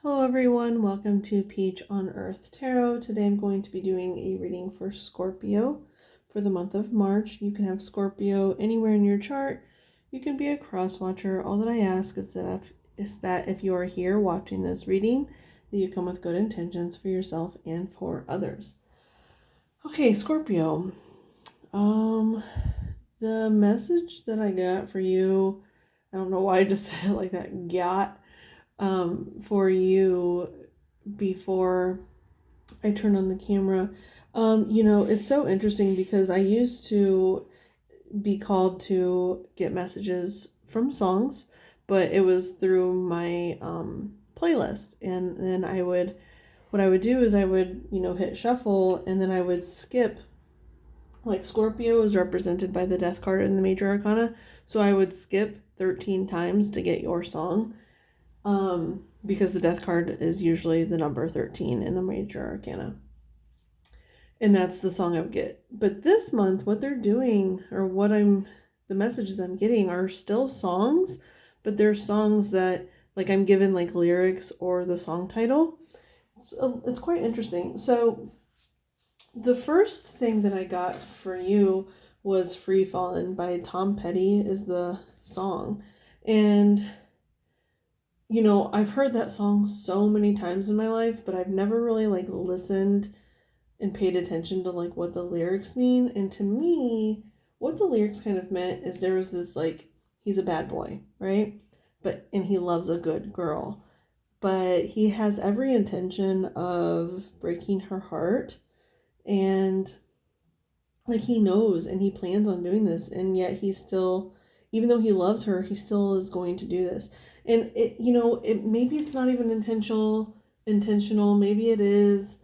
Hello everyone, welcome to Peach on Earth Tarot. Today I'm going to be doing a reading for Scorpio for the month of March. You can have Scorpio anywhere in your chart. You can be a cross watcher. All that I ask is that if you are here watching this reading, that you come with good intentions for yourself and for others. Okay, Scorpio. The message that I got for you, I don't know why I just said it like that, for you before I turn on the camera. It's so interesting because I used to be called to get messages from songs, but it was through my playlist. And then what I would do is I would, hit shuffle and then I would skip. Like Scorpio is represented by the death card in the major arcana. So I would skip 13 times to get your song. Because the death card is usually the number 13 in the major arcana. And that's the song I would get. But this month, what they're doing, or the messages I'm getting are still songs, but they're songs that, like, I'm given, like, lyrics or the song title. It's quite interesting. So, the first thing that I got for you was Free Fallin' by Tom Petty is the song. And I've heard that song so many times in my life, but I've never really listened and paid attention to what the lyrics mean. And to me, what the lyrics kind of meant is there was this he's a bad boy, right? And he loves a good girl. But he has every intention of breaking her heart, and he knows and he plans on doing this, and yet he's still, even though he loves her, he still is going to do this. And it maybe it's not even intentional. Maybe it is.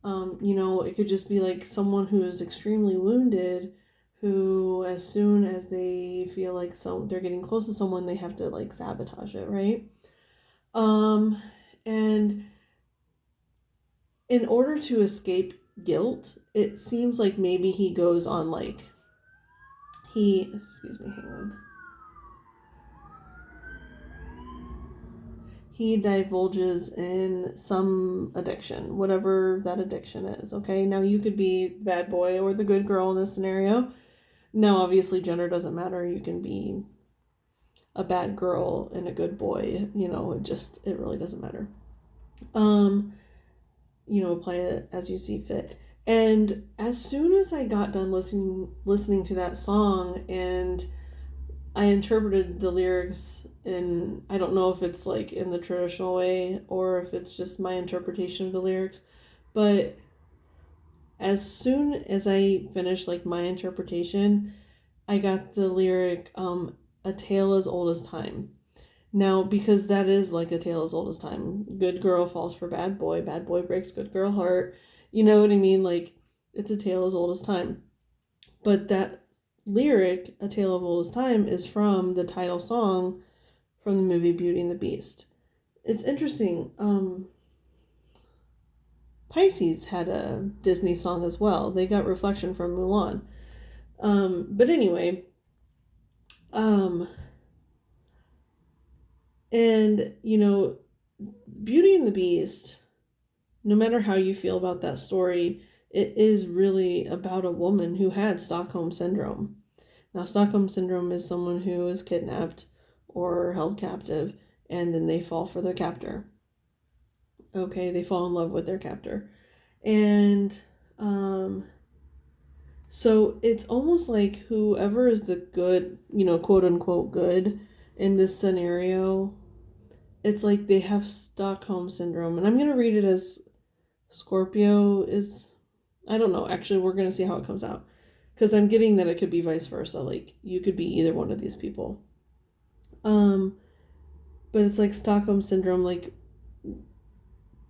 It could just be someone who is extremely wounded, who as soon as they feel like they're getting close to someone, they have to sabotage it, right? And in order to escape guilt, it seems like maybe he goes on excuse me, hang on. He divulges in some addiction, whatever that addiction is, okay? Now, you could be the bad boy or the good girl in this scenario. Now, obviously, gender doesn't matter. You can be a bad girl and a good boy. It really doesn't matter. Apply it as you see fit. And as soon as I got done listening to that song, and I interpreted the lyrics in, I don't know if it's in the traditional way or if it's just my interpretation of the lyrics, but as soon as I finished my interpretation, I got the lyric, a tale as old as time. Now, because that is a tale as old as time. Good girl falls for bad boy breaks good girl heart. You know what I mean? It's a tale as old as time. But that lyric, A Tale of Old as Time, is from the title song from the movie Beauty and the Beast. It's interesting. Pisces had a Disney song as well. They got Reflection from Mulan. But anyway, and Beauty and the Beast, no matter how you feel about that story, it is really about a woman who had Stockholm Syndrome. Now, Stockholm Syndrome is someone who is kidnapped or held captive, and then they fall for their captor. Okay, they fall in love with their captor. And so it's almost like whoever is the good, quote unquote good in this scenario, it's like they have Stockholm Syndrome. And I'm going to read it as Scorpio is, I don't know, actually we're going to see how it comes out, because I'm getting that it could be vice versa, you could be either one of these people. But it's Stockholm Syndrome,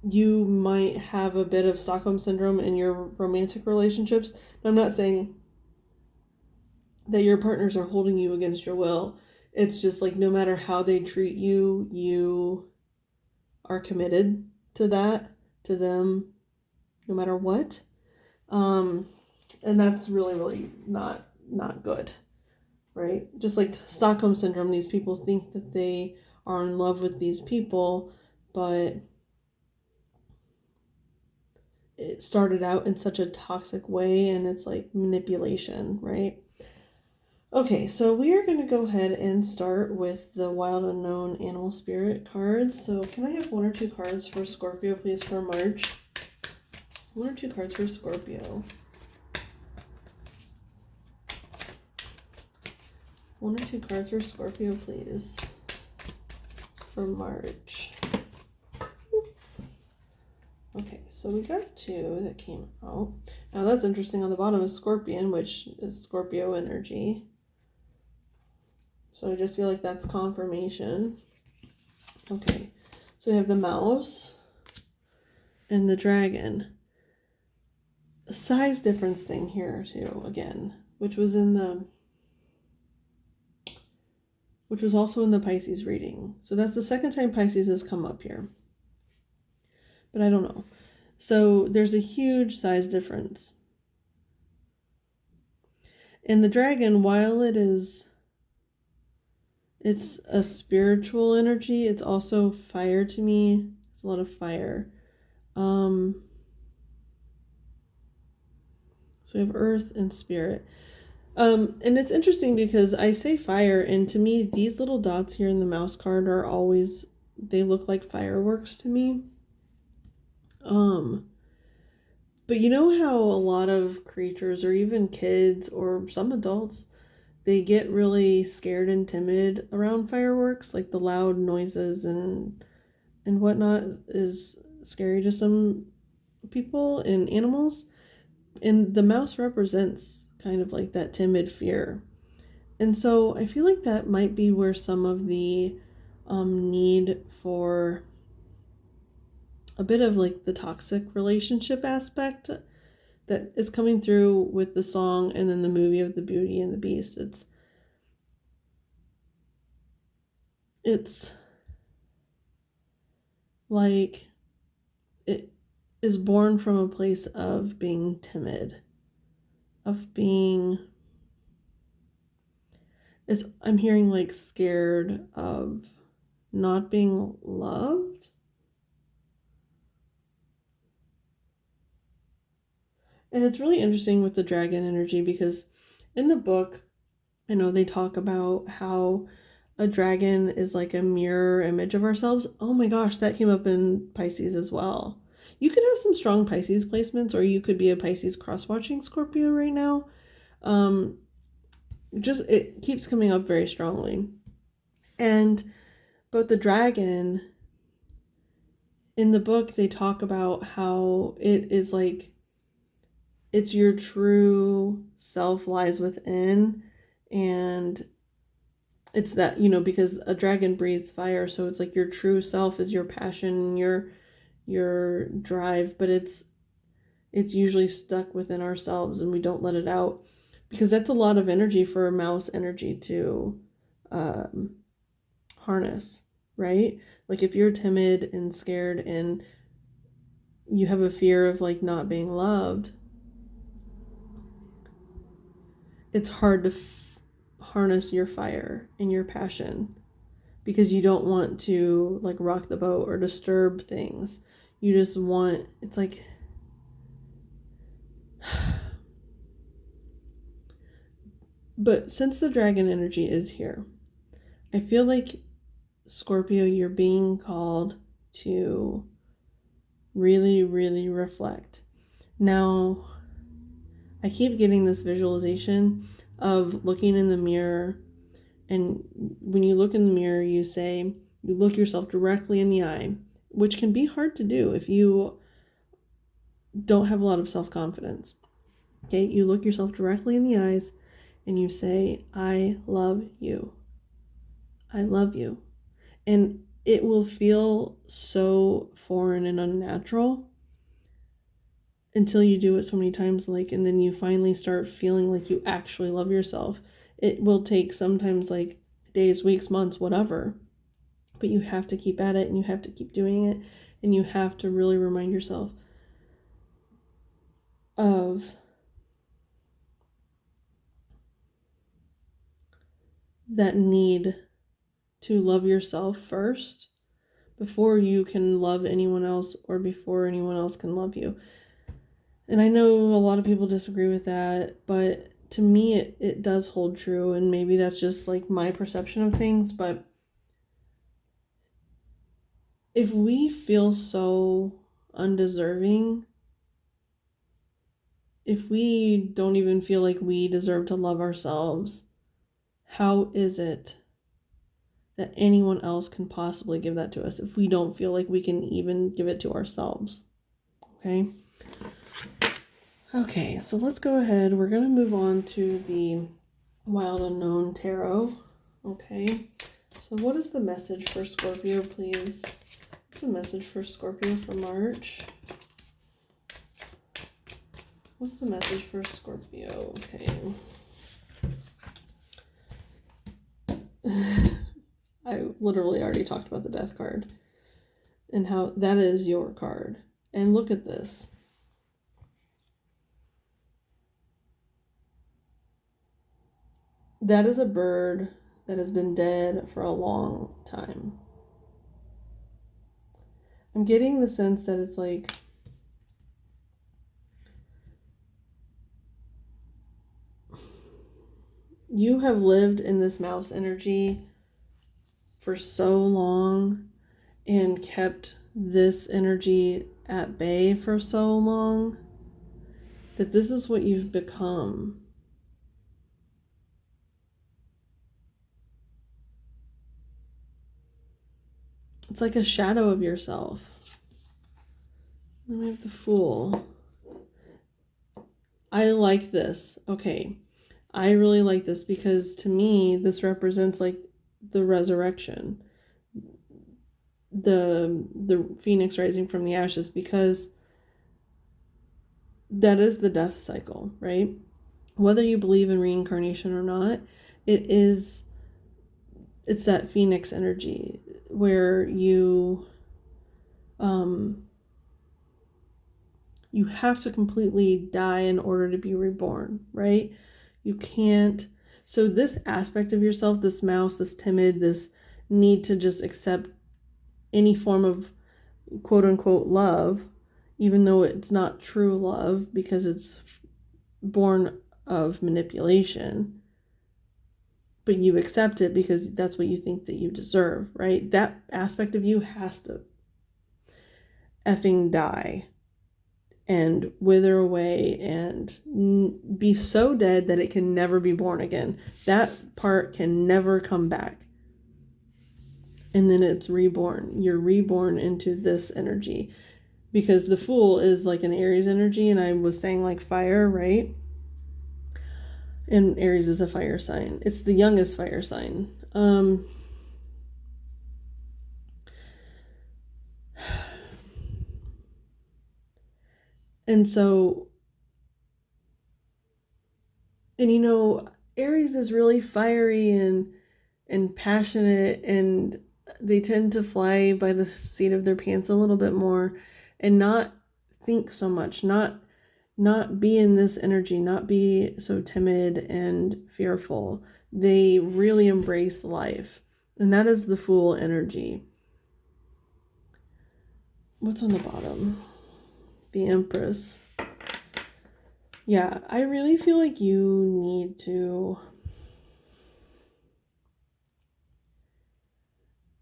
you might have a bit of Stockholm Syndrome in your romantic relationships. I'm not saying that your partners are holding you against your will. It's just no matter how they treat you, you are committed to them, no matter what. And that's really, really not good, right? Just like Stockholm Syndrome, these people think that they are in love with these people, but it started out in such a toxic way, and it's like manipulation, right? Okay, so we are going to go ahead and start with the Wild Unknown Animal Spirit cards. So can I have one or two cards for Scorpio, please, for March? One or two cards for Scorpio. One or two cards for Scorpio, please, for March. Okay, so we got two that came out. Now that's interesting. On the bottom is Scorpion, which is Scorpio energy. So I just feel like that's confirmation. Okay, so we have the mouse and the dragon. A size difference thing here too, again, which was also in the Pisces reading. So that's the second time Pisces has come up here. But I don't know. So there's a huge size difference. And the dragon, while it's a spiritual energy, it's also fire to me. It's a lot of fire. So we have earth and spirit. And it's interesting because I say fire, and to me, these little dots here in the mouse card are always, they look like fireworks to me. But you know how a lot of creatures, or even kids, or some adults, they get really scared and timid around fireworks, like the loud noises and whatnot is scary to some people and animals. And the mouse represents kind of like that timid fear. And so I feel like that might be where some of the need for a bit of like the toxic relationship aspect that is coming through with the song and then the movie of the Beauty and the Beast. It's like it is born from a place of being timid, of being, I'm hearing like scared of not being loved. And it's really interesting with the dragon energy because in the book, I know they talk about how a dragon is like a mirror image of ourselves. Oh my gosh, that came up in Pisces as well. You could have some strong Pisces placements, or you could be a Pisces cross-watching Scorpio right now. Just it keeps coming up very strongly. And but the dragon in the book, they talk about how it is like it's your true self lies within, and it's that, because a dragon breathes fire, so it's like your true self is your passion, your drive, but it's usually stuck within ourselves and we don't let it out, because that's a lot of energy for a mouse energy to harness, right? Like if you're timid and scared and you have a fear of like not being loved, it's hard to harness your fire and your passion because you don't want to like rock the boat or disturb things. You just want, it's like but since the dragon energy is here, I feel like Scorpio, you're being called to really, really reflect. Now, I keep getting this visualization of looking in the mirror, and when you look in the mirror, you look yourself directly in the eye, which can be hard to do if you don't have a lot of self-confidence. Okay, you look yourself directly in the eyes and you say, I love you. I love you. And it will feel so foreign and unnatural until you do it so many times, and then you finally start feeling like you actually love yourself. It will take sometimes like days, weeks, months, whatever, but you have to keep at it and you have to keep doing it, and you have to really remind yourself of that need to love yourself first before you can love anyone else or before anyone else can love you. And I know a lot of people disagree with that, but to me it does hold true, and maybe that's just like my perception of things, but if we feel so undeserving, if we don't even feel like we deserve to love ourselves, how is it that anyone else can possibly give that to us if we don't feel like we can even give it to ourselves? Okay? Okay, so let's go ahead. We're going to move on to the Wild Unknown Tarot. Okay, so what is the message for Scorpio, please? What's the message for Scorpio for March? What's the message for Scorpio? Okay. I literally already talked about the Death card and how that is your card. And look at this. That is a bird that has been dead for a long time. I'm getting the sense that it's like you have lived in this mouse energy for so long and kept this energy at bay for so long that this is what you've become. It's like a shadow of yourself. Then we have the Fool. I like this. Okay. I really like this because to me, this represents like the resurrection. The phoenix rising from the ashes, because that is the death cycle, right? Whether you believe in reincarnation or not, it's that phoenix energy where you have to completely die in order to be reborn, right? You can't. So this aspect of yourself, this mouse, this timid, this need to just accept any form of quote unquote love, even though it's not true love because it's born of manipulation, but you accept it because that's what you think that you deserve, right? That aspect of you has to effing die and wither away and be so dead that it can never be born again. That part can never come back. And then it's reborn. You're reborn into this energy. Because the Fool is like an Aries energy, and I was saying like fire, right? And Aries is a fire sign. It's the youngest fire sign. And so, and you know, Aries is really fiery and passionate, and they tend to fly by the seat of their pants a little bit more and not think so much, not be in this energy, not be so timid and fearful. They really embrace life. And that is the Fool energy. What's on the bottom? The Empress. Yeah, I really feel like you need to...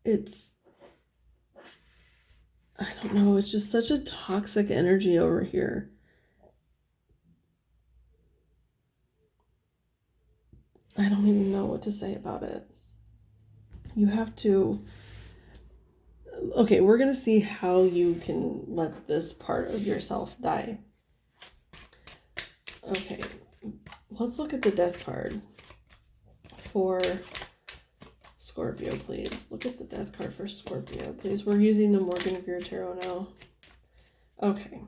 I don't know, it's just such a toxic energy over here. I don't even know what to say about it. You have to... Okay, we're going to see how you can let this part of yourself die. Okay, let's look at the Death card for Scorpio, please. Look at the Death card for Scorpio, please. We're using the Morgan Greer Tarot now. Okay.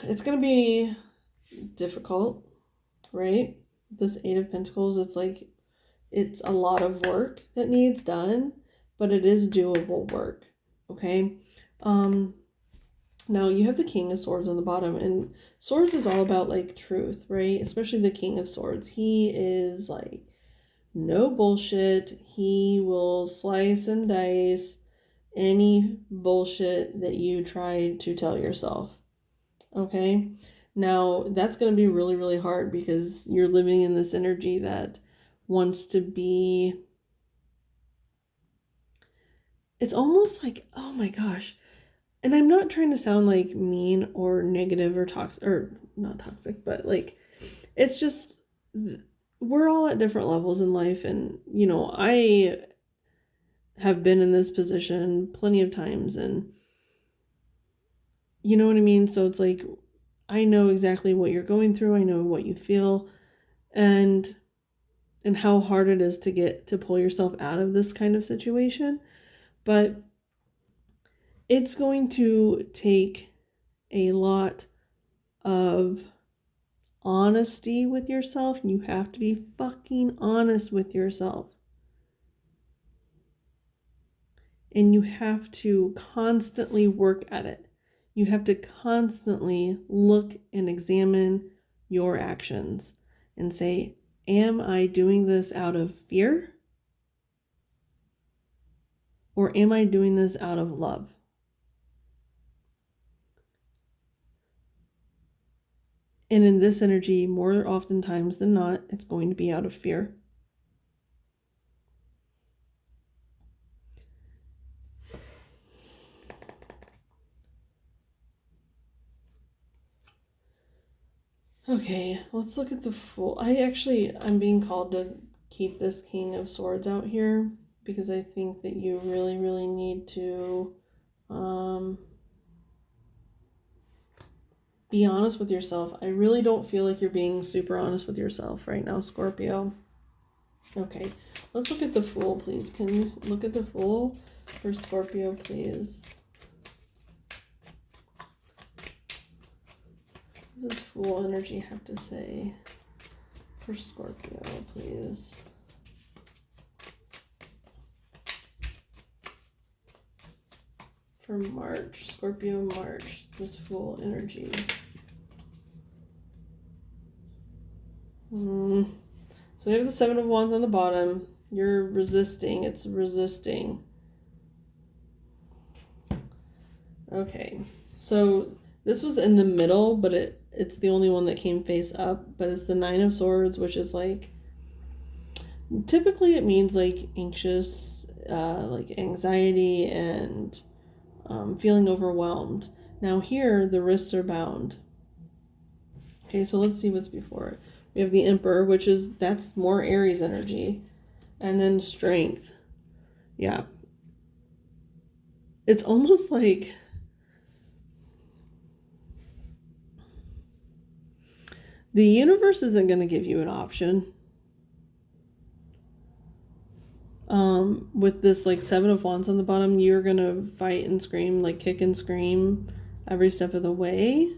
It's going to be difficult, right? This Eight of Pentacles, it's like it's a lot of work that needs done, but it is doable work, okay? Now you have the King of Swords on the bottom, and Swords is all about like truth, right? Especially the King of Swords. He is like no bullshit. He will slice and dice any bullshit that you try to tell yourself. Okay? Now, that's going to be really, really hard because you're living in this energy that wants to be. It's almost like, oh my gosh. And I'm not trying to sound like mean or negative or toxic, or not toxic, but like, it's just, we're all at different levels in life. And, I have been in this position plenty of times. And you know what I mean? So it's like, I know exactly what you're going through. I know what you feel. And how hard it is to pull yourself out of this kind of situation. But it's going to take a lot of honesty with yourself. You have to be fucking honest with yourself. And you have to constantly work at it. You have to constantly look and examine your actions and say, am I doing this out of fear? Or am I doing this out of love? And in this energy, more oftentimes than not, it's going to be out of fear. Okay, let's look at the Fool. I'm being called to keep this King of Swords out here because I think that you really, really need to be honest with yourself. I really don't feel like you're being super honest with yourself right now, Scorpio. Okay, let's look at the Fool, please. Can you look at the Fool for Scorpio, please? What does Fool energy have to say for Scorpio, please? For March, Scorpio March, this Fool energy. So we have the Seven of Wands on the bottom. You're resisting. It's resisting. Okay. So this was in the middle, but it's the only one that came face up. But it's the Nine of Swords, which is like, typically it means like anxious, like anxiety and feeling overwhelmed. Now here, the wrists are bound. Okay, so let's see what's before it. We have the Emperor, that's more Aries energy. And then Strength. Yeah. It's almost like the universe isn't going to give you an option. With this like Seven of Wands on the bottom, you're going to fight and scream, like kick and scream every step of the way.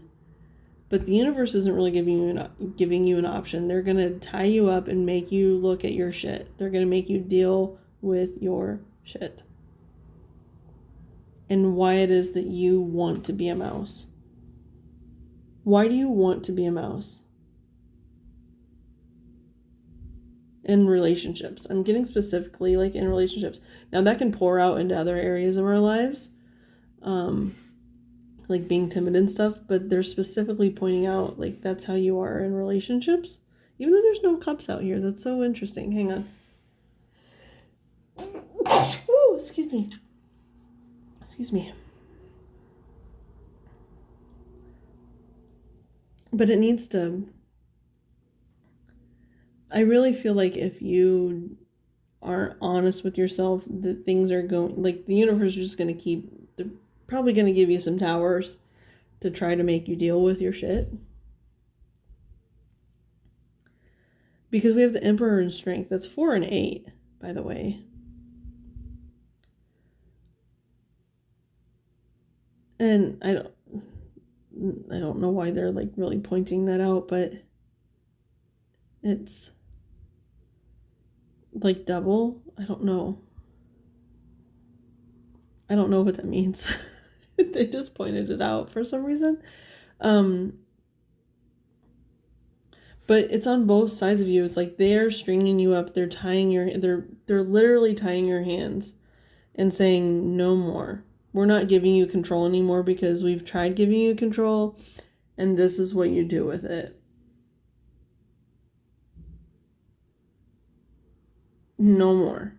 But the universe isn't really giving you an option. They're going to tie you up and make you look at your shit. They're going to make you deal with your shit. And why it is that you want to be a mouse. Why do you want to be a mouse? In relationships. I'm getting specifically like in relationships. Now that can pour out into other areas of our lives. Like being timid and stuff, but they're specifically pointing out like that's how you are in relationships, even though there's no cups out here. That's so interesting. Hang on. Oh, excuse me. But it needs to, I really feel like if you aren't honest with yourself, that things are going, like the universe is just going to they're probably going to give you some towers to try to make you deal with your shit. Because we have the Emperor in Strength. That's 4 and 8, by the way. And I don't know why they're like really pointing that out, but it's like double. I don't know what that means. They just pointed it out for some reason. But it's on both sides of you. It's like they're stringing you up. They're tying they're literally tying your hands and saying no more. We're not giving you control anymore because we've tried giving you control, and this is what you do with it. No more.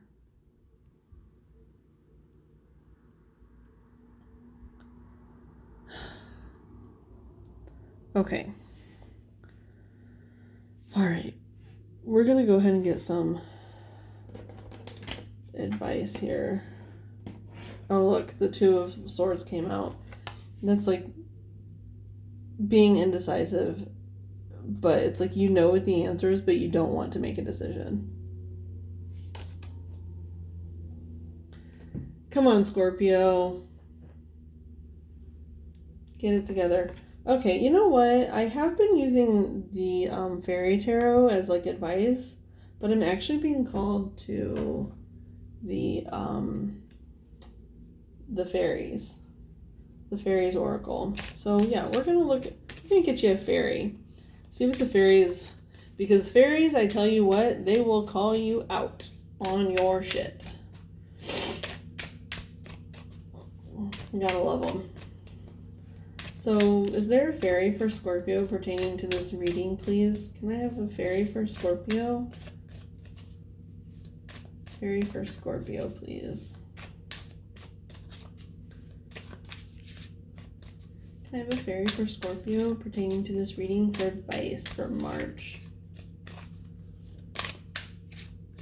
Okay. All right. We're going to go ahead and get some advice here. Oh, look, the Two of Swords came out. That's like being indecisive, but it's like you know what the answer is, but you don't want to make a decision. Come on, Scorpio. Get it together. Okay, you know what? I have been using the fairy tarot as like advice, but I'm actually being called to the fairies. The fairies oracle. So yeah, we're gonna get you a fairy. See what the fairies, because fairies, I tell you what, they will call you out on your shit. You gotta love them. So, is there a fairy for Scorpio pertaining to this reading, please? Can I have a fairy for Scorpio? Fairy for Scorpio, please. Can I have a fairy for Scorpio pertaining to this reading for advice for March?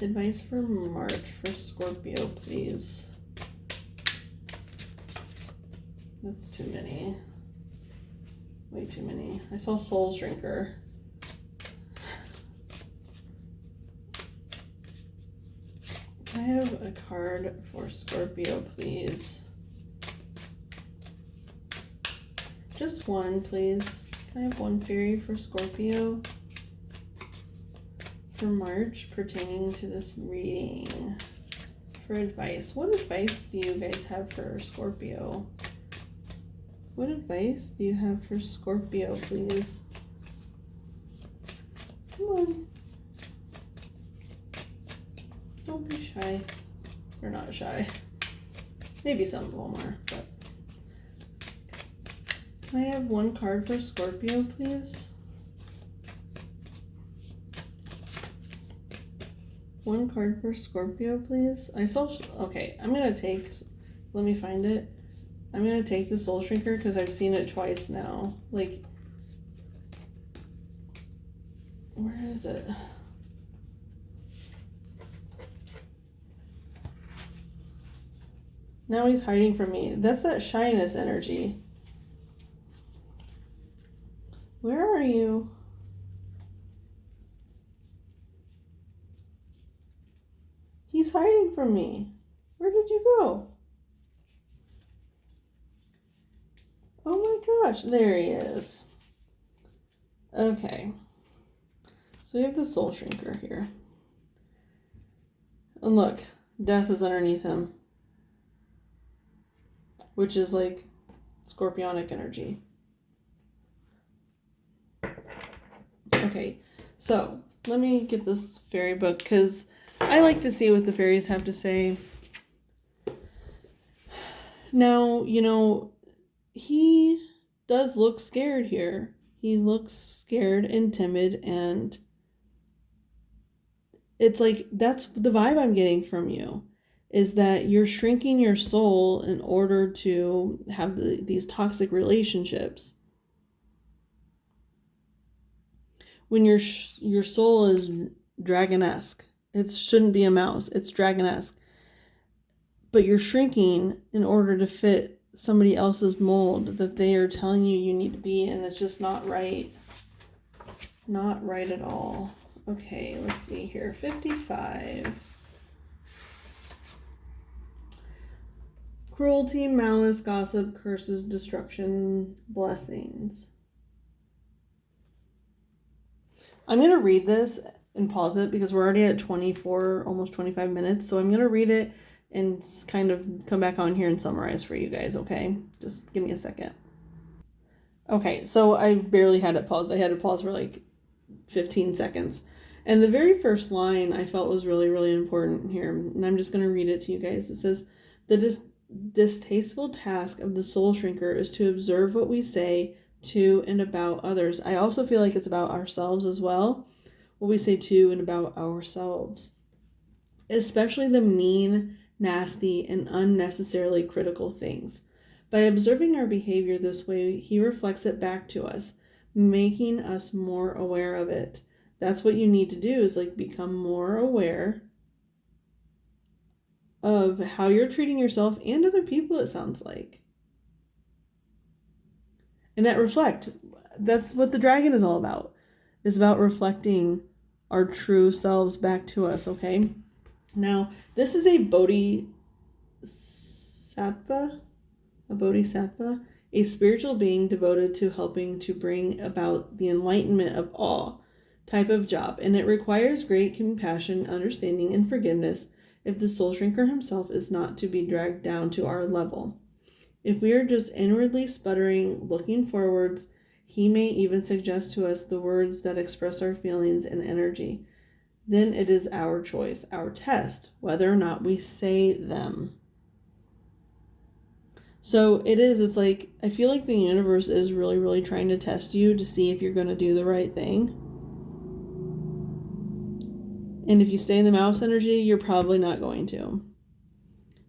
Advice for March for Scorpio, please. That's too many. Way too many. I saw Soul Shrinker. Can I have a card for Scorpio, please? Just one, please. Can I have one fairy for Scorpio for March pertaining to this reading for advice? What advice do you guys have for Scorpio? What advice do you have for Scorpio, please? Come on. Don't be shy. You're not shy. Maybe some of them are, but. Can I have one card for Scorpio, please? One card for Scorpio, please. Okay, I'm going to take, let me find it. I'm going to take the Soul Shrinker because I've seen it twice now. Like, where is it? Now he's hiding from me. That's that shyness energy. Where are you? He's hiding from me. Where did you go? Oh my gosh, there he is. Okay. So we have the Soul Shrinker here. And look, death is underneath him. Which is like scorpionic energy. Okay, so let me get this fairy book because I like to see what the fairies have to say. Now, you know, he does look scared here. He looks scared and timid, and it's like that's the vibe I'm getting from you, is that you're shrinking your soul in order to have these toxic relationships. When your soul is dragon-esque, it shouldn't be a mouse, it's dragon-esque. But you're shrinking in order to fit somebody else's mold that they are telling you need to be, and it's just not right. Not right at all. Okay, let's see here. 55. Cruelty, malice, gossip, curses, destruction, blessings. I'm going to read this and pause it because we're already at 24, almost 25 minutes. So I'm going to read it and kind of come back on here and summarize for you guys, okay? Just give me a second. Okay, so I barely had it paused. I had it paused for like 15 seconds. And the very first line I felt was really, really important here. And I'm just going to read it to you guys. It says, The distasteful task of the soul shrinker is to observe what we say to and about others. I also feel like it's about ourselves as well, what we say to and about ourselves, especially the mean, nasty, and unnecessarily critical things. By observing our behavior this way, he reflects it back to us, making us more aware of it. That's what you need to do, is like become more aware of how you're treating yourself and other people, it sounds like. And that's what the dragon is all about. It's about reflecting our true selves back to us, okay? Now, this is a bodhisattva, a spiritual being devoted to helping to bring about the enlightenment of all type of job, and it requires great compassion, understanding, and forgiveness if the soul shrinker himself is not to be dragged down to our level. If we are just inwardly sputtering, looking forwards, he may even suggest to us the words that express our feelings and energy. Then it is our choice, our test, whether or not we say them. So it's like, I feel like the universe is really, really trying to test you to see if you're going to do the right thing. And if you stay in the mouse energy, you're probably not going to.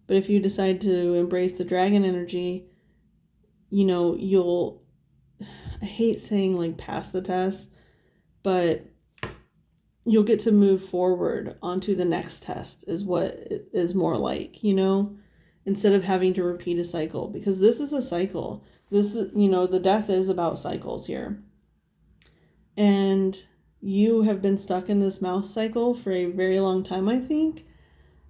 But if you decide to embrace the dragon energy, you'll, I hate saying like pass the test, but you'll get to move forward onto the next test is what it is more like, instead of having to repeat a cycle, because this is a cycle. This is, the death is about cycles here. And you have been stuck in this mouse cycle for a very long time, I think.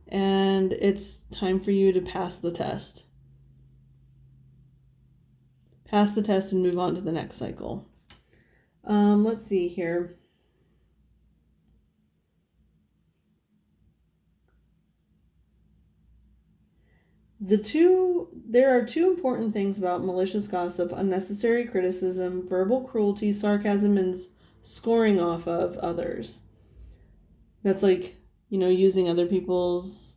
And it's time for you to pass the test. Pass the test and move on to the next cycle. Let's see here. There are two important things about malicious gossip: unnecessary criticism, verbal cruelty, sarcasm, and scoring off of others. That's like, using other people's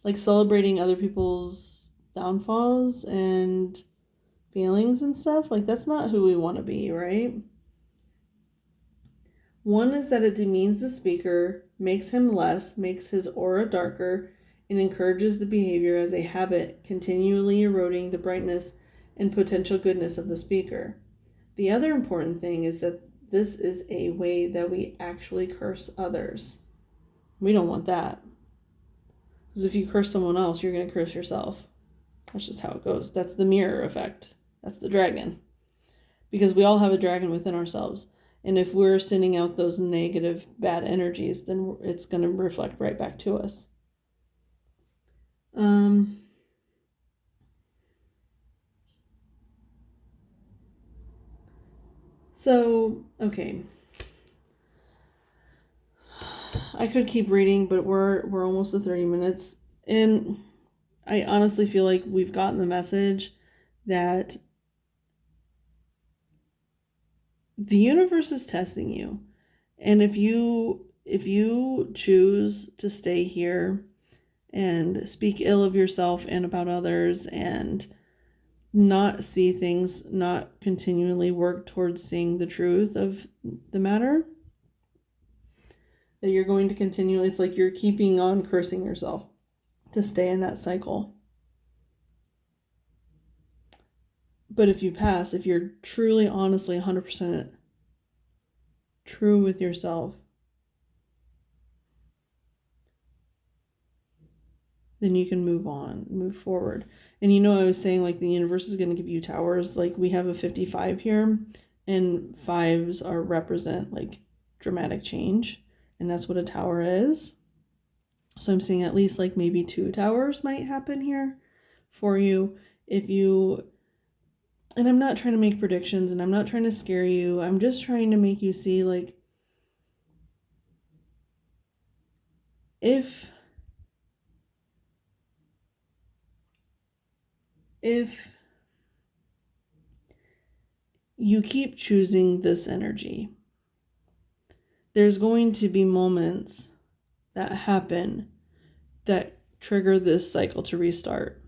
like celebrating other people's downfalls and feelings and stuff. Like, that's not who we want to be, right? One is that it demeans the speaker, makes him less, makes his aura darker, and encourages the behavior as a habit, continually eroding the brightness and potential goodness of the speaker. The other important thing is that this is a way that we actually curse others. We don't want that. Because if you curse someone else, you're going to curse yourself. That's just how it goes. That's the mirror effect. That's the dragon. Because we all have a dragon within ourselves. And if we're sending out those negative, bad energies, then it's going to reflect right back to us. So, okay. I could keep reading, but we're almost to 30 minutes. And I honestly feel like we've gotten the message that the universe is testing you. And if you choose to stay here and speak ill of yourself and about others and not see things, not continually work towards seeing the truth of the matter, that you're going to continue, it's like you're keeping on cursing yourself to stay in that cycle. But if you pass, if you're truly, honestly, 100% true with yourself, then you can move on, move forward. And I was saying, like, the universe is going to give you towers. Like, we have a 55 here, and fives represent, like, dramatic change. And that's what a tower is. So I'm saying at least, like, maybe 2 towers might happen here for you. And I'm not trying to make predictions, and I'm not trying to scare you. I'm just trying to make you see, like, if you keep choosing this energy, there's going to be moments that happen that trigger this cycle to restart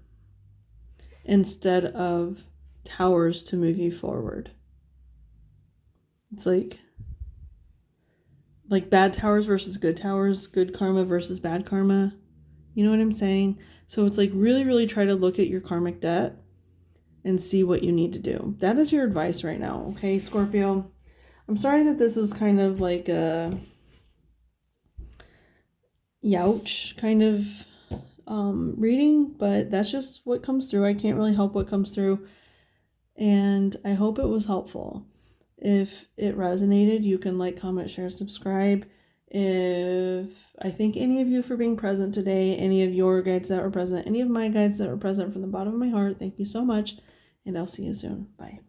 instead of towers to move you forward. It's like bad towers versus good towers, good karma versus bad karma. You know what I'm saying? So it's like really, really try to look at your karmic debt and see what you need to do. That is your advice right now, okay, Scorpio? I'm sorry that this was kind of like a youch kind of reading, but that's just what comes through. I can't really help what comes through, and I hope it was helpful. If it resonated, you can like, comment, share, subscribe. If I thank any of you for being present today, any of your guides that were present, any of my guides that were present, from the bottom of my heart, thank you so much, and I'll see you soon. Bye.